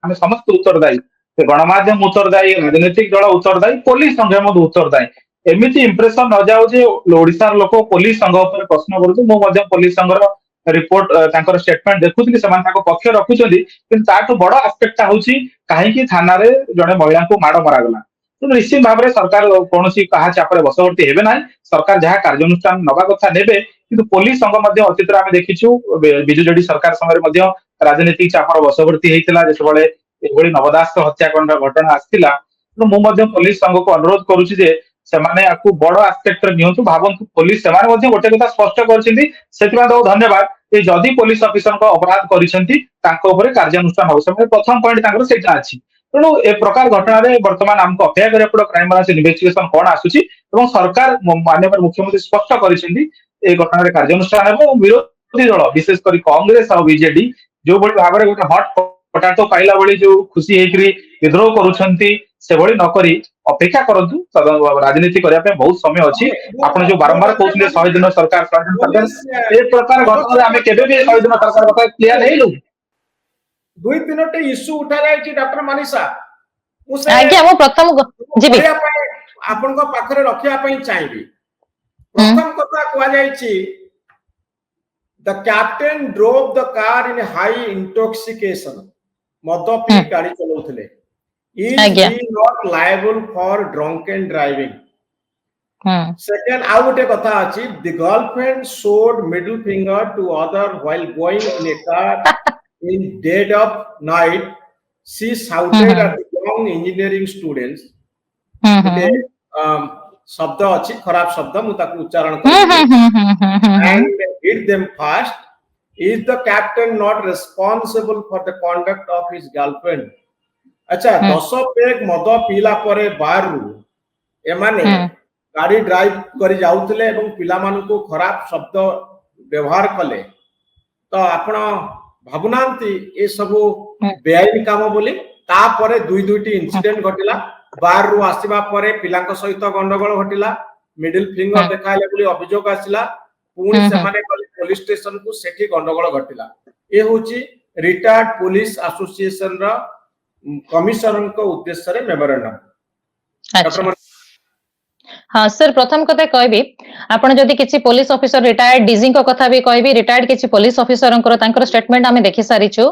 ଆମେ ସମସ୍ତେ ଉତ୍ତରଦାୟୀ ସେ ଗଣମାଧ୍ୟମ ଉତ୍ତରଦାୟୀ ରାଜନୈତିକ ଦଳ ଉତ୍ତରଦାୟୀ ପୋଲିସ ସଂଘ ମଧ୍ୟ ଉତ୍ତରଦାୟୀ ଏମିତି ଇମ୍ପ୍ରେସନ ନ ଯାଉ ଯେ ଓଡିଶାର ଲୋକ ପୋଲିସ ସଂଘ ଉପରେ ପ୍ରଶ୍ନ କରୁଛି ମୁଁ ମଧ୍ୟ ପୋଲିସ ସଂଘର ରିପୋର୍ଟ ତାଙ୍କର ଷ୍ଟେଟମେଣ୍ଟ ଦେଖୁଥିଲି ସେମାନେ ତାଙ୍କ ପକ୍ଷ ରଖୁଛନ୍ତି କିନ୍ତୁ ତାଠୁ ବଡ ଆସ୍ପେକ୍ଟଟା ହଉଛି କାହିଁକି ଥାନାରେ ଜଣେ ମହିଳାଙ୍କୁ ମାଡ ମରାଗଲା ତେଣୁ ନିଶ୍ଚିତ ଭାବରେ ସରକାର କୌଣସି କାହା ଚାପରେ ବଶବର୍ତ୍ତୀ ହେବେ ନାହିଁ ସରକାର ଯାହା କାର୍ଯ୍ୟାନୁଷ୍ଠାନ ନବା କଥା ନେବେ କିନ୍ତୁ ପୋଲିସ ସଂଘ ମଧ୍ୟ ଅତୀତରେ ଆମେ ଦେଖିଛୁ ବିଜୁ ଜେଡି ସରକାର ସମୟରେ ମଧ୍ୟ ରାଜନୈତିକ ଚାପର ବଶବର୍ତ୍ତୀ ହେଇଥିଲା ଯେତେବେଳେ ଏଭଳି ନବଦାସଙ୍କ ହତ୍ୟାକାଣ୍ଡ ଘଟଣା ଆସିଥିଲା ତେଣୁ ମୁଁ ମଧ୍ୟ ପୋଲିସ ସଂଘକୁ ଅନୁରୋଧ କରୁଛି ଯେ ସେମାନେ ଆକୁ ବଡ ଆସ୍ପେକ୍ଟରେ ନିଅନ୍ତୁ ଭାବନ୍ତୁ ପୋଲିସ ସେମାନେ ମଧ୍ୟ ଗୋଟେ କଥା ସ୍ପଷ୍ଟ କରିଛନ୍ତି ସେଥିପାଇଁ ତାକୁ ଧନ୍ୟବାଦ ଯେ ଯଦି ପୋଲିସ ଅଫିସରଙ୍କ ଅପରାଧ କରିଛନ୍ତି ତାଙ୍କ ଉପରେ କାର୍ଯ୍ୟାନୁଷ୍ଠାନ ହବ ସେମାନେ ପ୍ରଥମ ପଏଣ୍ଟ ତାଙ୍କର ସେଇଟା ଅଛି ତେଣୁ ଏ ପ୍ରକାର ଘଟଣାରେ ବର୍ତ୍ତମାନ ଆମକୁ ଅପେକ୍ଷା କରିବାକୁ ପଡିବ କ୍ରାଇମବ୍ରାଞ୍ଚ ଇନଭେଷ୍ଟିଗେସନ କଣ ଆସୁଛି ଏବଂ ସରକାର ମାନ୍ୟବର ମୁଖ୍ୟମନ୍ତ୍ରୀ ସ୍ପଷ୍ଟ କରିଛନ୍ତି ଏ ଘଟଣାରେ କାର୍ଯ୍ୟାନୁଷ୍ଠାନ ହେବ ଏବଂ ବିରୋଧୀ ଦଳ ବିଶେଷ କରି କଂଗ୍ରେସ ଆଉ ବିଜେଡି ଯୋଉଭଳି ଭାବରେ ଗୋଟେ ହଟ୍ ପଟାଟୋ ପାଇଲା ଭଳି ଯୋଉ ଖୁସି ହେଇକରି ବିଦ୍ରୋହ କରୁଛନ୍ତି ସେଭଳି ନକରି ଅପେକ୍ଷା କରନ୍ତୁ ରାଜନୀତି କରିବା ପାଇଁ ବହୁତ ସମୟ ଅଛି ଆପଣ ଯୋଉ ବାରମ୍ବାର କହୁଥିଲେ 100 ଦିନ ସରକାର ଏ ପ୍ରକାର ଘଟଣାରେ ଆମେ କେବେ ବି 100 ଦିନ ସରକାର କଥା କ୍ଲିୟର ହେଇଲୁ ଦୁଇ ତିନୋଟି ଇସ୍ୟୁ ଉଠାଯାଇଛି ଡକ୍ଟର ମନୀଷା ମୁଁ ସେ ଆଜ୍ଞା ମୁଁ ପ୍ରଥମ ଯିବି ଆପଣଙ୍କ ପାଖରେ ରଖିବା ପାଇଁ ଚାହିଁବି ପ୍ରଥମ କଥା କୁହାଯାଇଛି the captain drove the car in high intoxication ମଦ ପିଇ ଗାଡି ଚଲାଉଥିଲେ is he not liable for drunken driving second ଆଉ ଗୋଟେ କଥା ଅଛି the girlfriend showed middle finger to other while going in a car in dead of night she shouted at the young engineering students ଗୋଟେ ଶବ୍ଦ ଅଛି ଖରାପ ଶବ୍ଦ ମୁଁ ତାକୁ ଉଚ୍ଚାରଣ କରିବି and hit them fast is the captain not responsible for the conduct of his girlfriend अच्छा 10 पेग मद पीला परे बारु एमाने गाड़ी ड्राइव करी जाउतले एवं पिला मानको खराब शब्द व्यवहार कले तो आपण भाबुनांती ए सब बेआईन काम बोली ता परे दुईटी इंसिडेंट घटिला बार रु आसीबा परे पिलांक सहित गंडगोल घटिला मिडिल फिंगर देखाले बोली अभियोग आसिला पुणी से माने पुलिस स्टेशन को सेठी गंडगोल घटिला ए होची रिटायर्ड पुलिस एसोसिएशन रा कमिशनर को उद्देश्य रे मेमोरेंडम हाँ सर प्रथम कथा कहबी आपण जदि किछि पुलिस ऑफिसर रिटायर्ड डीजी को कथा भी कहबी रिटायर्ड किछि पुलिस ऑफिसर तांकर स्टेटमेंट आमे देखि सारिछु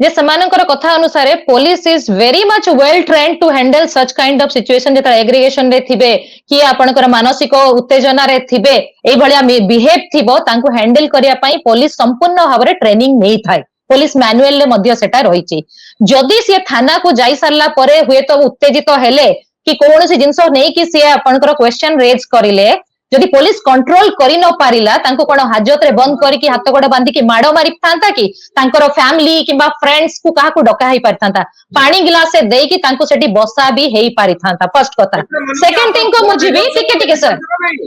जे सेमानकर कथा अनुसार police is very much well trained to handle such kind of situation जेता एग्रीगेशन रे थिबे कि आपनकर मानसिक उत्तेजना रे थिबे ए भलिया बिहेव थिबो तांको हैंडल करिया पई पुलिस संपूर्ण भाबरे ट्रेनिंग नै थाय पुलिस मैनुअल ले मध्य सेटा रहिछि जदि से थाना को जाई सरला परे हुए तो उत्तेजित हेले कि कोनोसी जिंस नै कि से आपनकर क्वेश्चन रेज करिले जदि पुलिस कंट्रोल करि न पारिला तांको कोन हाजत रे बंद करी कि हाथ गोड़ बांधी कि माडो मारि थांता कि तांकर फैमिली किबा फ्रेंड्स को काहा को डका हेई पारथांता पानी गिलास से देई कि तांको सेठी बसा भी हेई पारि थांता फर्स्ट कथा सेकंड थिंग को मुझे टिके सर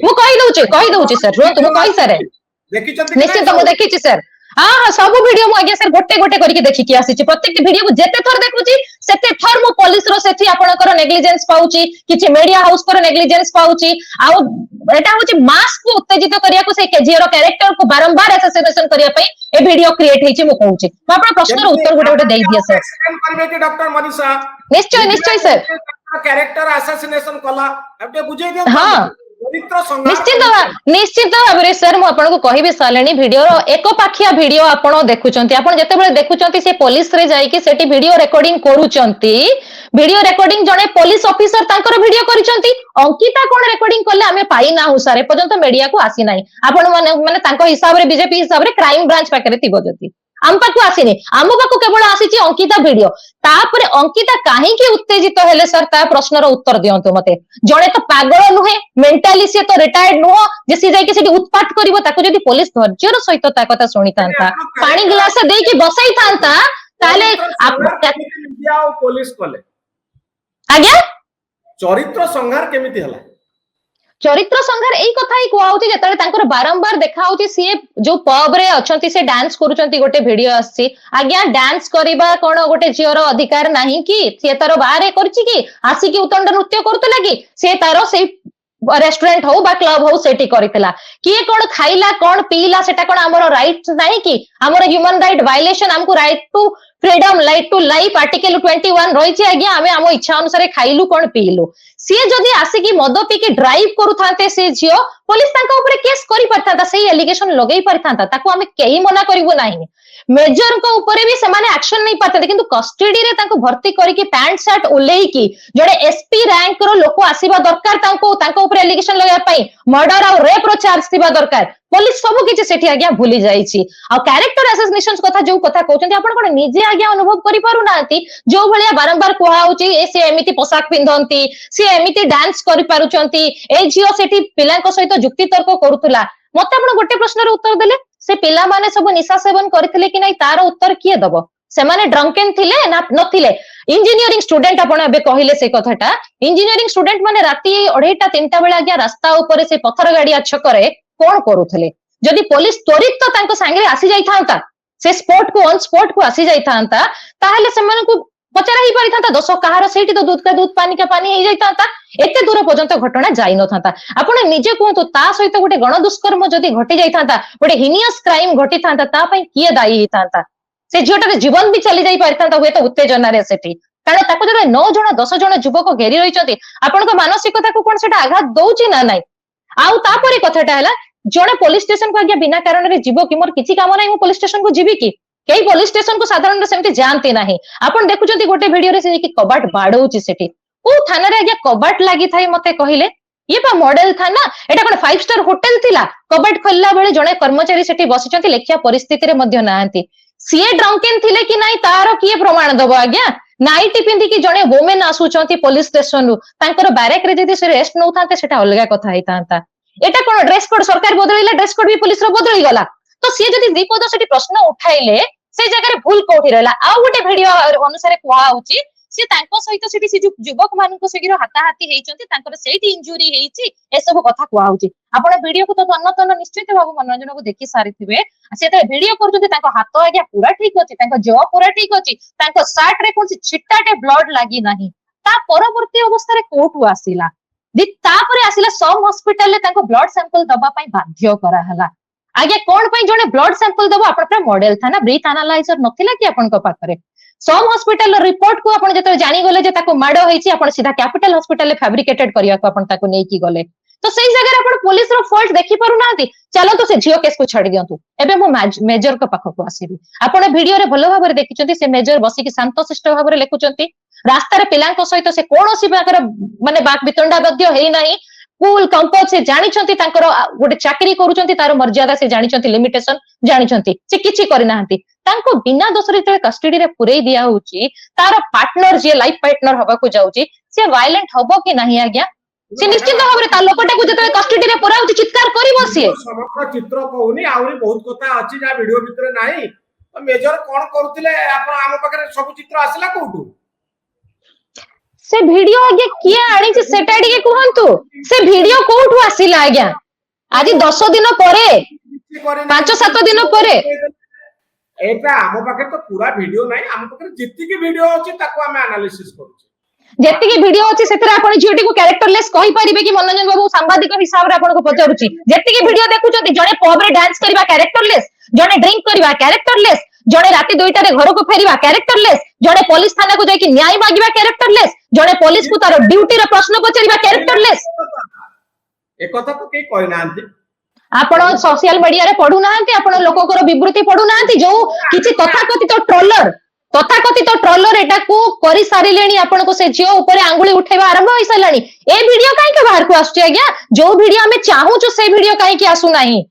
मु कहि दउची सर रो तुम कहि सर निश्चित मु देखिछि सर हाँ सब वीडियो मु आगे सर गोटे गोटे करके देखिकी आसी प्रत्येक वीडियो को जेते थर देखुची सेते थर मु पुलिस रो सेठी आपनकर नेग्लिजेंस पाउची किछि मीडिया हाउस पर नेग्लिजेंस पाउची आउ एटा होची मास को उत्तेजित करिया को से केजीआर कैरेक्टर को बारंबार असोसिएशन करिया पई ए वीडियो क्रिएट हेची मु कहूची मु आपन प्रश्न रो उत्तर गोटे गोटे देई दिया सर करबे कि डॉक्टर मनीषा निश्चय सर कैरेक्टर असोसिएशन कला अब बुझे दिया हाँ निश्चित भाव सर मु आपन को कहि सारे वीडियो एक पाखिया वीडियो आपण देखुचंती आपण जते बेले देखुचंती से पुलिस रे जाई कि सेठी वीडियो रिकॉर्डिंग करूचंती वीडियो रिकॉर्डिंग जने पुलिस ऑफिसर तांकर वीडियो करिसंती अंकिता कोन रिकॉर्डिंग करले हमें पाई ना हो सारे पर्यंत मीडिया को आसी नाही आपण माने तांको हिसाब रे बीजेपी हिसाब रे क्राइम ब्रांच पाकरे थिबो जति आम पाखु आसीनी आम पाखु केवल आसीची अंकिता वीडियो तापरे अंकिता काहे की उत्तेजित हेले सर ता प्रश्नर उत्तर दियंतु मते जणे तो पागल नुहे मेंटली से तो रिटायर्ड नुहो जे सी जाई के सेठी उत्पात करिवो ताको जदी पुलिस धैर्यर सहित ता कथा सुनी तांता पानी गिलास दे की बसाई तांता ताले मीडिया और पुलिस कोले आज्ञा चरित्र संहार केमिति हला चरित्र संहार एई कथा ही कुआ होची जतले तांकर बारंबार देखा होची सी जो पब रे अछंती से डांस करूचंती गोटे वीडियो आसी आज्ञा डांस करिबा कोन गोटे जियर अधिकार नाही कि से तारो बाहर करछि कि आसी कि उतंड नृत्य करतला कि से तारो से रेस्टोरेंट हो बा क्लब हो सेठी करितला किए कोन खाइला कोन पीला सेटा कोन हमरो राइट नाही कि हमरो ह्यूमन राइट वायलेशन हमको right to freedom right to life article 21 रहिछि आज्ञा हमें हम इच्छा अनुसार खाइलु कोन पीलु सी जदि आसी कि मद पी के ड्राइव करूथांते से जियो पुलिस तांका ऊपर केस करि परथांता सेही एलिगेशन लगेई परथांता ताको हमें केही मना करिवो नाही मेजर को ऊपर भी सेमाने एक्शन नहीं पाते किंतु कस्टडी रे तांको भर्ती करी कि पैंट शर्ट उलेई कि जड़े एसपी रैंक रो लोक आसीबा दरकार तांको ऊपर एलिगेशन लगा पई मर्डर और रेप रो चार्ज थिबा दरकार पुलिस सब किछि सेठी आज्ञा भूली जाईछि आ कैरेक्टर असोसिएशन कथा जो कथा कहउछन्ती आपण कोन निजे आज्ञा अनुभव करि पारु नांती जो भलिया बारंबार कुहा होछि ए से एमिति पोशाक पिंधंती से एमिति डांस करि पारुचंती ए जियो सेठी पिलांको सहित जुक्ति तर्क करूथला मते आपण गोटे प्रश्नर उत्तर देले से पिला माने सब निशा सेवन करथिले कि नै तार उत्तर किए दबो से माने ड्रंकेन थिले ना नथिले इंजीनियरिंग स्टूडेंट आपण अबे कहिले से कथाटा इंजीनियरिंग स्टूडेंट माने राती 2:30 3टा बेला आज्ञा रास्ता ऊपर से पत्थर गाड़ी छकरे कोन करूथले जदि पुलिस त्वरित तो तांको संगे आसी जाई थांता से स्पॉट को ऑन स्पॉट को आसी जाई थांता ताहले सेमान को पचारा ही पारि थांता दोष कहार सेठी तो दूध का दूध पानी का पानी हे जाई थांता एते दूर पर्यंत घटना जाई न थांता आपण निजे कहतो ता सहित गोटे गण दुष्कर्म जदि घटी जाई थांता गोटे हिनियस क्राइम घटी थांता ता पई किए दायी ही थांता से झियोटार जीवन भी चली जाई पारि थांता हुए तो उत्तेजना रे सेठी कारण ताको जब 9 जण 10 जण युवक घेरी रहिचंती आपण को मानसिकता को कोन सेटा आघात दउची ना नाही आउ तापरे कथाटा हला जणे पुलिस स्टेशन को आज्ञा बिना कारण रे जीवो कि मोर किछि काम नाही मु पुलिस स्टेशन को जीवी कि कई पुलिस स्टेशन को साधारण सेमति जानते नाही आपण देखुचंती गोटे वीडियो रे से कि कबाट बाडौची सेठी को थाना रे आज्ञा कबाट लागि थाई मते कहिले ये बा मॉडल थाना एटा कोन 5 स्टार होटल थिला कबाट खोलला बेले जणे कर्मचारी सेठी बसिचंती लेखिया परिस्थिति रे मध्य नाहंती सीए ड्रंकेन थिले कि नाही तारो किए प्रमाण दबो आज्ञा नाइटी पिंदी कि जणे वोमेन आसुचंती पुलिस स्टेशन रु तांकर बैरेक रे जदी से रेस्ट नउथांते सेटा अलगा कथा हितांता एटा कोन ड्रेस कोड सरकार बदलैला ड्रेस कोड भी पुलिस रो बदलै गला तो सीए जदी दीपद सेठी प्रश्न उठाइले से जगह भूल कोठी रहला आ गोटे वीडियो अनुसार कुआ होची से तांको सहित सेठी से युवक मानको सेगिरो हाताहाती हेइचंती तांकर सेठी इंजुरी हेइची ए सब कथा कुआ होची आपण वीडियो को तो तन्नतन निश्चित भाव मनोरंजन को देखि सारिथिबे से त वीडियो करजंती तांको हाथ आज्ञा पूरा ठीक अछि तांको जॉ पूरा ठीक अछि तांको शर्ट रे कोन छिट्टाटे ब्लड लागि नाही ता परवर्ती अवस्था रे कोठु आसीला दी तापरे आसीला सम हॉस्पिटल ले तांको ब्लड सैंपल दबा पई बाध्य करा हला आगे कोन पई जने ब्लड सैंपल दबो आपण मॉडल था ना ब्रीथ एनालाइजर नथिला कि आपण को पाखरे सम हॉस्पिटल रिपोर्ट को आपण जते जानि गले जे ताको माडो हेछि आपण सीधा कैपिटल हॉस्पिटल ले फैब्रिकेटेड करिया को आपण ताको नै की गले तो सेई जगह आपण पुलिस रो फॉल्ट देखि पारु नांती चलो तो से झियो केस को छाड़ी दियंतु एबे मो मेजर को पाखो को आसीबी आपण वीडियो रे भलो भाबरे देखिचंती से मेजर बसी कि शांत शिष्ट भाबरे लेखुचंती रास्ता रे पिलांको सहित से कोनोसी बाकर माने बाक वितंडा बद्य हेई नाही कूल कंपोज से जानिचंती तांकर गोटे चाकरी करूचंती तार मर्यादा से जानिचंती लिमिटेशन जानिचंती से किछि करि नाहंती तांको बिना दोषरे जे कस्टडी रे पुरई दिया होची तार पार्टनर जे लाइफ पार्टनर हबा को जाउची से वायलेंट हबो कि नाही आज्ञा से निश्चित भाबरे ता लोकटा को जते कस्टडी रे पुराउची चित्कार करिवो से समग्र चित्र कहूनी आउरी बहुत कथा अछि जा वीडियो भितरे नाही तो मेजर कोन करूतिले आपण आम पाखरे सब चित्र आसला कोठू से वीडियो आगे किए आनी से सेटा टिके कहंतु से वीडियो कोठू आसिला आज्ञा आज 10 दिन परे 5-7 दिन परे एटा आम पाखे तो पूरा वीडियो नाही आम पाखे जित्ती की वीडियो अछि ताको हम एनालिसिस करू जेति की वीडियो अछि सेतरा आपण झियोटी को कैरेक्टरलेस कहि परिबे कि मनोरंजन बाबू सांबादिक हिसाब रे आपण को पचारुची जेति की वीडियो देखुचंती जणे पब रे डांस करबा कैरेक्टरलेस जणे ड्रिंक करबा कैरेक्टरलेस जणे राती 2टा रे घर को फेरिबा कैरेक्टरलेस जणे पुलिस थाना को जाई कि न्याय मागिबा कैरेक्टरलेस जणे पुलिस को तार ड्यूटी रे प्रश्न पचारिबा कैरेक्टरलेस एक कथा तो के कहि नांती आपण सोशल मीडिया रे पढु नांती आपण लोककर विवृत्ति पढु नांती जो किछि तथाकथित ट्रोलर एटा को करि सारिलेनी आपण को से जियो ऊपर आंगुली उठेबा आरंभ होई सालानी ए वीडियो काहे के बाहर को आछी आज्ञा जो वीडियो हमें चाहू जो से वीडियो काहे के आसु नाही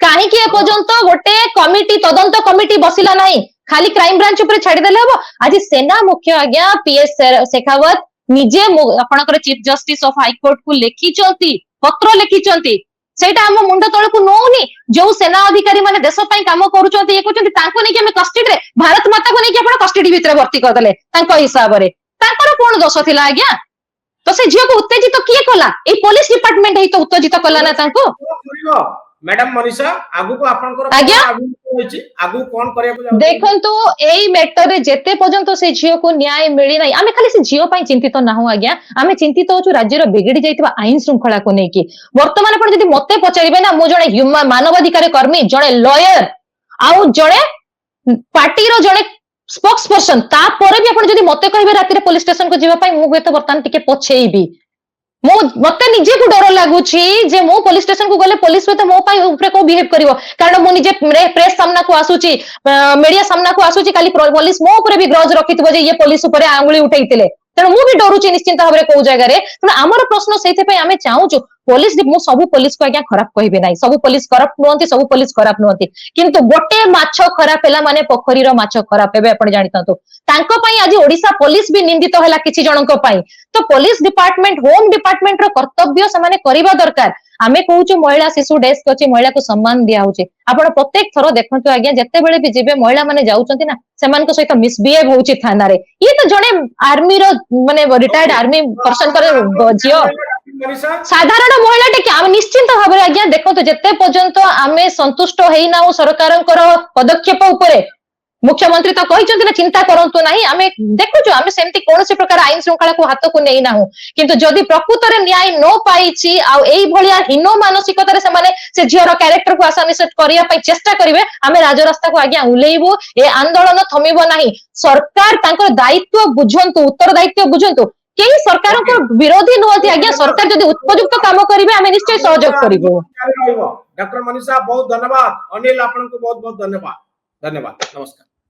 काहे कि ए पर्यंत गोटे कमिटी तदंत कमिटी बसिला नाही खाली क्राइम ब्रांच ऊपर छाडी देले हबो आज सेना मुख्य आज्ञा पीएस शेखावत निजे आपणकर chief justice of high court को लेखिचंती पत्र लेखिचंती सेटा हम मुंड तळ को नोउनी जो सेना अधिकारी माने देश पई काम करूचंती ए कहउचंती तांको नै कि हम कस्टडी रे भारत माता को नै कि आपण कस्टडी भीतर भर्ती कर देले तांको हिसाब रे तांकर कोन दोष थिला आज्ञा तो से झियो को उत्तेजित किए कला ए पुलिस डिपार्टमेंट ही तो उत्तेजित कला ना तांको मैडम मनीषा आगु को आपनकर आज्ञा होईची आगु कोन करिया को जाउ देखंतु एई मैटर रे जेते पर्यंत से झियो को न्याय मिली नाही आमे खाली से झियो पई चिंतित ना हो आज्ञा आमे चिंतित होछु राज्य रो बिगड़ी जाइतबा आईन श्रृंखला को नेकी वर्तमान आपण जदी मते पचारिबे ना मो जणे ह्यूमन मानवाधिकार कर्मी जणे लॉयर आउ जणे पार्टी रो जणे स्पोक्स पर्सन ता परे भी आपण जदी मते कहिबे राती रे पुलिस स्टेशन को जीवा पई मु हेत वर्तमान टिके पछेइबी मते निजे को डर लागुची जे मो पुलिस स्टेशन को गले पुलिस तो मो पाई ऊपर को बिहेव करिवो कारण मु निजे प्रेस सामना को आसुची मीडिया सामना को आसुची खाली पुलिस मो ऊपर भी ग्रज रखितबो जे ये पुलिस ऊपर आंगुली उठैतिले तेणु मु भी डरुची निश्चित भाबरे को जगह रे तेणु हमर प्रश्न सेथे पई आमे चाहूछु पुलिस मु सब पुलिस को आज्ञा खराब कहिबे नाही सब पुलिस करप्ट नोंती सब पुलिस खराब नोंती किंतु गोटे माछ खराब हैला माने पोखरी रो माछ खराब हेबे आपण जानितांतो तांको पई आज ओडिसा पुलिस भी निंदित हैला किछि जनक पई तो पुलिस डिपार्टमेंट होम डिपार्टमेंट रो कर्तव्य से माने करिबा दरकार आमे कहूछु महिला शिशु डेस्क अछि महिला को सम्मान दिया होचे आपण प्रत्येक थरो देखंतु आज्ञा जत्ते बेले भी जेबे महिला माने जाउचंती ना सेमान को सहित मिसबिहेव होउची थाना रे ये तो जणे आर्मी रो माने रिटायर्ड आर्मी पर्सन करे जियो साधारण महिला टे आम निश्चिंत भाव आज्ञा देखो जिते पर्यंत आम संतुष्ट होना सरकार पदक्षेप उपरे मुख्यमंत्री तो कहते ना चिंता करंतु नहीं आम देखुचु आम सेमती कौन प्रकार आईन श्रृंखला को हाथ को नहीं ना किंतु जदि प्रकृत में न्याय न पाई हीन मानसिकतार से झीर क्यारेक्टर को आसानिसेट करने चेष्टा करेंगे आम राजरास्ता को आज्ञा उल्लेबू ए आंदोलन थमिब नहीं सरकार दायित्व बुझंतु उत्तर दायित्व बुझंतु कई सरकार को विरोधी नुहति आज्ञा सरकार जदि उपयुक्त काम करेंगे आम निश्चय सहयोग करिबो डॉक्टर मनीषा बहुत धन्यवाद अनिल आपन को बहुत बहुत धन्यवाद नमस्कार।